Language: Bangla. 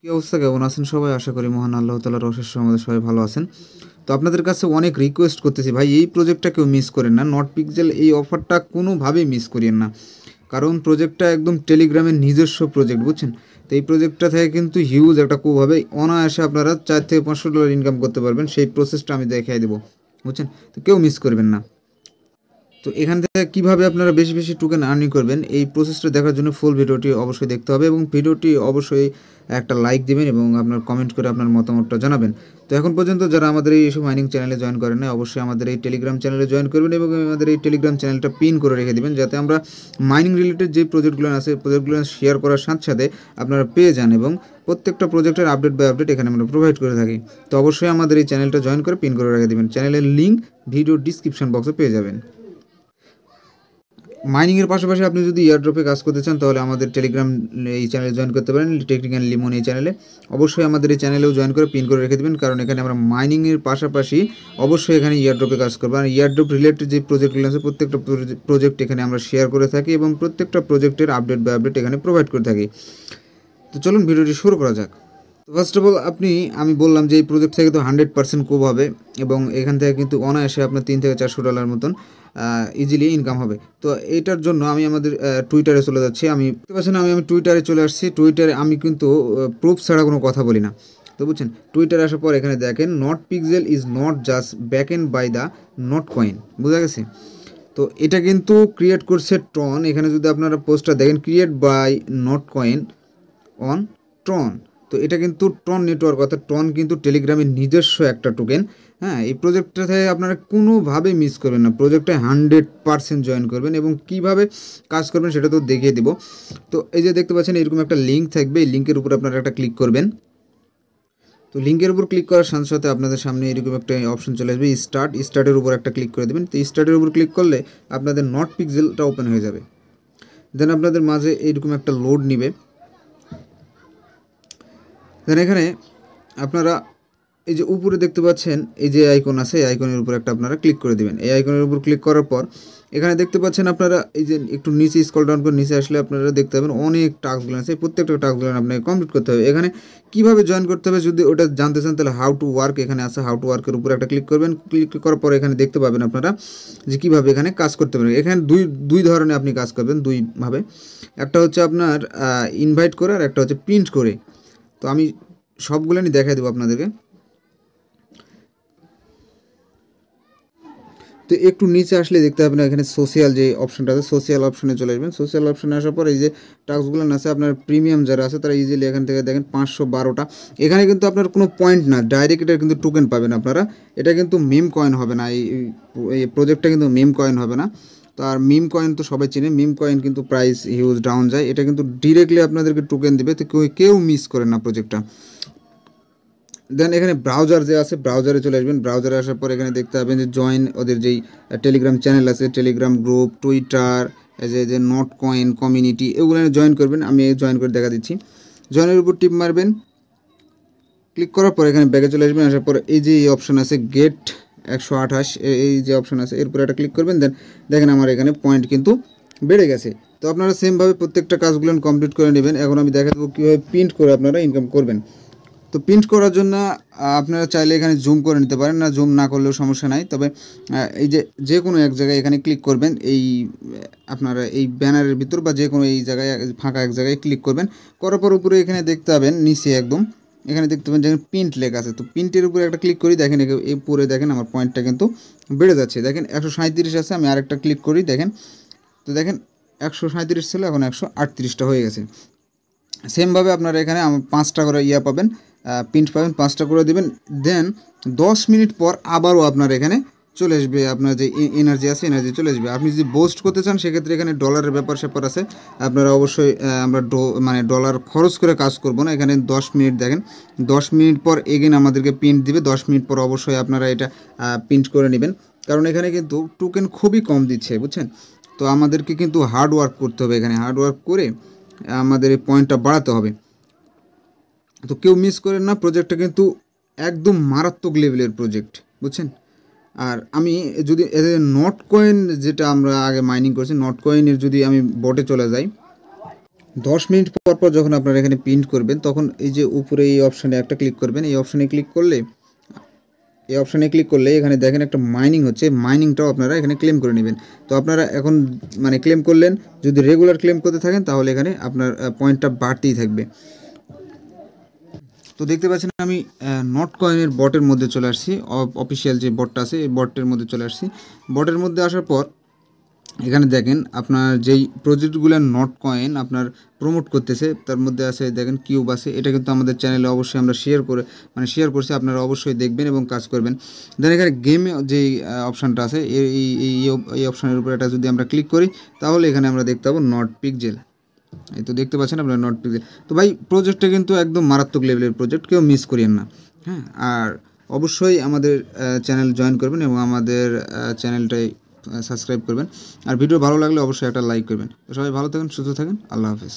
কি অবস্থা, কেমন আছেন সবাই? আশা করি মহান আল্লাহ তাআলার অশেষ রহমতে সবাই ভালো আছেন। তো আপনাদের কাছে অনেক রিকোয়েস্ট করতেছি ভাই, এই প্রজেক্টটা কেউ মিস করেন না। নট পিক্সেল এই অফারটা কোনোভাবেই মিস করিয়েন না, কারণ প্রজেক্টটা একদম টেলিগ্রামের নিজস্ব প্রজেক্ট, বুঝছেন? তো এই প্রজেক্টটা থেকে কিন্তু হিউজ একটা কোভাবে অনায়াসে আপনারা $4 থেকে $500 ইনকাম করতে পারবেন। সেই প্রসেসটা আমি দেখিয়ে দেবো, বুঝছেন? তো কেউ মিস করবেন না। তো এখান থেকে কীভাবে আপনারা বেশি বেশি টোকেন আর্নিং করবেন, এই প্রসেসটা দেখার জন্য ফুল ভিডিওটি অবশ্যই দেখতে হবে এবং ভিডিওটি অবশ্যই একটা লাইক দিবেন এবং আপনার কমেন্ট করে আপনার মতামতটা জানাবেন। তো এখন পর্যন্ত যারা আমাদের এই ইস্যু মাইনিং চ্যানেলে জয়েন করেন না, অবশ্যই আমাদের এই টেলিগ্রাম চ্যানেলে জয়েন করবেন এবং আমাদের এই টেলিগ্রাম চ্যানেলটা পিন করে রেখে দেবেন, যাতে আমরা মাইনিং রিলেটেড যে প্রজেক্টগুলো আছে প্রজেক্টগুলো শেয়ার করার সাথে সাথে আপনারা পেয়ে যান এবং প্রত্যেকটা প্রজেক্টের আপডেট বাই আপডেট এখানে আমরা প্রোভাইড করে থাকি। তো অবশ্যই আমাদের এই চ্যানেলটা জয়েন করে পিন করে রেখে দেবেন। চ্যানেলের লিঙ্ক ভিডিও ডিসক্রিপশন বক্সে পেয়ে যাবেন। মাইনিংয়ের পাশাপাশি আপনি যদি এয়ারড্রপে কাজ করতে চান, তাহলে আমাদের টেলিগ্রাম এই চ্যানেলে জয়েন করতে পারেন, টেকনিক্যাল লিমন এই চ্যানেলে। অবশ্যই আমাদের এই চ্যানেলেও জয়েন করে পিন করে রেখে দেবেন, কারণ এখানে আমরা মাইনিংয়ের পাশাপাশি অবশ্যই এখানে এয়ারড্রপে কাজ করবো। আর এয়ারড্রপ রিলেটেড যে প্রজেক্টগুলো আছে প্রত্যেকটা প্রজেক্ট এখানে আমরা শেয়ার করে থাকি এবং প্রত্যেকটা প্রজেক্টের আপডেট বাই আপডেট এখানে প্রোভাইড করে থাকি। তো চলুন ভিডিওটি শুরু করা যাক। তো ফার্স্ট অফ অল আমি বললাম যে এই প্রজেক্ট থেকে তো 100% কোভ হবে এবং এখান থেকে কিন্তু অনায়াসে আপনার $3 থেকে $400 মতন ইজিলি ইনকাম হবে। তো এইটার জন্য আমি আমাদের টুইটারে চলে যাচ্ছি। আমি বুঝতে পারছেন, আমি টুইটারে চলে আসছি। টুইটারে আমি কিন্তু প্রুফ ছাড়া কোনো কথা বলি না। তো বুঝছেন, টুইটারে আসার পর এখানে দেখেন not pixel is not just back end by the not coin, বোঝা গেছে? তো এটা কিন্তু ক্রিয়েট করছে ট্রন। এখানে যদি আপনারা পোস্টটা দেখেন, create by not coin on Tron. তো এটা কিন্তু ট্রন নেটওয়ার্ক, অর্থাৎ ট্রন কিন্তু টেলিগ্রামের নিজস্ব একটা টোকেন। হ্যাঁ, এই প্রজেক্টটা থেকে আপনারা কোনোভাবে মিস করবেন না। প্রজেক্টে 100% জয়েন করবেন এবং কিভাবে কাজ করবেন সেটা তো দেখিয়ে দেবো। তো এই যে দেখতে পাচ্ছেন এরকম একটা লিঙ্ক থাকবে, এই লিঙ্কের উপর আপনারা একটা ক্লিক করবেন। তো লিঙ্কের উপর ক্লিক করার সাথে সাথে আপনাদের সামনে এরকম একটা অপশন চলে আসবে, স্টার্টের উপর একটা ক্লিক করে দেবেন। তো স্টার্টের উপর ক্লিক করলে আপনাদের নট পিক্সেলটা ওপেন হয়ে যাবে। দেন আপনাদের মাঝে এইরকম একটা লোড নিবে। দেন এখানে আপনারা এই যে উপরে দেখতে পাচ্ছেন এই যে আইকন আছে, এই আইকনের উপর একটা আপনারা ক্লিক করে দেবেন। এই আইকনের উপর ক্লিক করার পর এখানে দেখতে পাচ্ছেন আপনারা এই যে একটু নিচে স্ক্রল ডাউন করে নিচে আসলে আপনারা দেখতে পাবেন অনেক টাস্কগুলো আছে। প্রত্যেকটা টাস্কগুলো আপনাকে কমপ্লিট করতে হবে। এখানে কীভাবে জয়েন করতে হবে যদি ওটা জানতে চান, তাহলে হাউ টু ওয়ার্ক এখানে আছে, হাউ টু ওয়ার্কের উপর একটা ক্লিক করবেন। ক্লিক করার পর এখানে দেখতে পাবেন আপনারা যে কীভাবে এখানে কাজ করতে পারবেন। এখানে দুই ধরনের আপনি কাজ করবেন, দুইভাবে। একটা হচ্ছে আপনার ইনভাইট করে আর একটা হচ্ছে প্রিন্ট করে। তো আমি সবগুলো নিয়ে দেখাই দেবো আপনাদেরকে। তো একটু নিচে আসলে দেখতে পাবেন এখানে সোশ্যাল যে অপশনটা আছে, সোশ্যাল অপশনে চলে আসবেন। সোশ্যাল অপশনে আসার পর এই যে টাস্কগুলো আছে আপনার প্রিমিয়াম যারা আছে তারা ইজিলি এখান থেকে দেখেন 512টা। এখানে কিন্তু আপনার কোনো পয়েন্ট না, ডাইরেক্ট এটা কিন্তু টোকেন পাবেন আপনারা। এটা কিন্তু মিম কয়েন হবে না, এই প্রজেক্টটা কিন্তু মিম কয়েন হবে না। তো আর মিম কয়েন তো সবাই চেনে, মিম কয়েন কিন্তু প্রাইস হিউজ ডাউন যায়। এটা কিন্তু ডিরেক্টলি আপনাদেরকে টোকেন দেবে, তো কেউ মিস করেন না প্রজেক্টটা। দেন এখানে ব্রাউজার যে আছে ব্রাউজারে চলে আসবেন। ব্রাউজারে আসার পর এখানে দেখতে পাবেন যে জয়েন ওদের যেই টেলিগ্রাম চ্যানেল আছে, টেলিগ্রাম গ্রুপ, টুইটার, যে নট কয়েন কমিউনিটি, এগুলো জয়েন করবেন। আমি জয়েন করে দেখা দিচ্ছি। জয়েনের উপর টিপ মারবেন। ক্লিক করার পর এখানে ব্যাগে চলে আসবেন। আসার পর এই যে অপশন আছে গেট 128, এই যে অপশন আছে এর উপরে একটা ক্লিক করবেন। দেন দেখেন আমার এখানে পয়েন্ট কিন্তু বেড়ে গেছে। তো আপনারা সেমভাবে প্রত্যেকটা কাজগুলো কমপ্লিট করে নেবেন। এখন আমি দেখা দেবো কীভাবে প্রিন্ট করে আপনারা ইনকাম করবেন। তো প্রিন্ট করার জন্য আপনারা চাইলে এখানে জুম করে নিতে পারেন, না জুম না করলেও সমস্যা নাই। তবে এই যে কোনো এক জায়গায় এখানে ক্লিক করবেন, এই আপনারা এই ব্যানারের ভিতর বা যে কোনো এই জায়গায় ফাঁকা এক জায়গায় ক্লিক করবেন। করার পর উপরে এখানে দেখতে পাবেন নিচে একদম এখানে দেখতে পাবেন যেখানে প্রিন্ট লেখা আছে। তো প্রিন্টের উপরে একটা ক্লিক করি, দেখেন এই পরে দেখেন আমার পয়েন্টটা কিন্তু বেড়ে যাচ্ছে। দেখেন 137 আছে, আমি আরেকটা ক্লিক করি, দেখেন তো দেখেন 137 ছিল, এখন 138টা হয়ে গেছে। সেমভাবে আপনারা এখানে 5টা করে পাবেন, প্রিন্ট পাবেন, 5টা করে দেবেন। দেন 10 মিনিট পর আবারও আপনার এখানে চলে আসবে, আপনার যে এনার্জি আছে এনার্জি চলে আসবে। আপনি যদি বোস্ট করতে চান সেক্ষেত্রে এখানে ডলারের ব্যাপার স্যাপার আছে। আপনারা অবশ্যই আমরা ডলার খরচ করে কাজ করব না। এখানে 10 মিনিট দেখেন, 10 মিনিট পর এগেন আমাদেরকে প্রিন্ট দিবে। 10 মিনিট পর অবশ্যই আপনারা এটা প্রিন্ট করে নেবেন, কারণ এখানে কিন্তু টোকেন খুবই কম দিচ্ছে, বুঝছেন? তো আমাদেরকে কিন্তু হার্ড ওয়ার্ক করতে হবে। এখানে হার্ড ওয়ার্ক করে আমাদের এই পয়েন্টটা বাড়াতে হবে। তো কেউ মিস করেন না, প্রজেক্টটা কিন্তু একদম মারাত্মক লেভেলের প্রজেক্ট, বুঝছেন? আর আমি যদি নট কয়েন যেটা আমরা আগে মাইনিং করছি, নট কয়েনের যদি আমি বটে চলে যাই, 10 মিনিট পর পর যখন আপনারা এখানে প্রিন্ট করবেন, তখন এই যে উপরে এই অপশানে একটা ক্লিক করবেন। এই অপশানে ক্লিক করলে এখানে দেখেন একটা মাইনিং হচ্ছে, মাইনিংটাও আপনারা এখানে ক্লেম করে নেবেন। তো আপনারা এখন মানে ক্লেম করলেন, যদি রেগুলার ক্লেম করতে থাকেন তাহলে এখানে আপনার পয়েন্টটা বাড়তেই থাকবে। তো দেখতে পাচ্ছেন আমি নট কয়েনের বটের মধ্যে চলে আসছি, অফিসিয়াল যে বটটা আছে এই বটের মধ্যে চলে আসছি। বটের মধ্যে আসার পর এখানে দেখেন আপনার যেই প্রজেক্টগুলো নট কয়েন আপনার প্রমোট করতেছে, তার মধ্যে আছে দেখেন কিউব আছে। এটা কিন্তু আমাদের চ্যানেলে অবশ্যই আমরা শেয়ার করছি, আপনারা অবশ্যই দেখবেন এবং কাজ করবেন। দেন এখানে গেমে যেই অপশানটা আছে এই অপশানের উপর এটা যদি আমরা ক্লিক করি, তাহলে এখানে আমরা দেখতে পাবো নট পিক্সেল। এই তো দেখতে পাচ্ছেন আপনারা নট পিক্সেল। তো ভাই প্রজেক্টটা কিন্তু একদম মারাত্মক লেভেলের প্রজেক্ট, কেউ মিস করিয়েন না। হ্যাঁ, আর অবশ্যই আমাদের চ্যানেল জয়েন করবেন এবং আমাদের চ্যানেলটাই সাবস্ক্রাইব করবেন। আর ভিডিও ভালো লাগলে অবশ্যই একটা লাইক করবেন। তো সবাই ভালো থাকেন, সুস্থ থাকেন, আল্লাহ হাফেজ।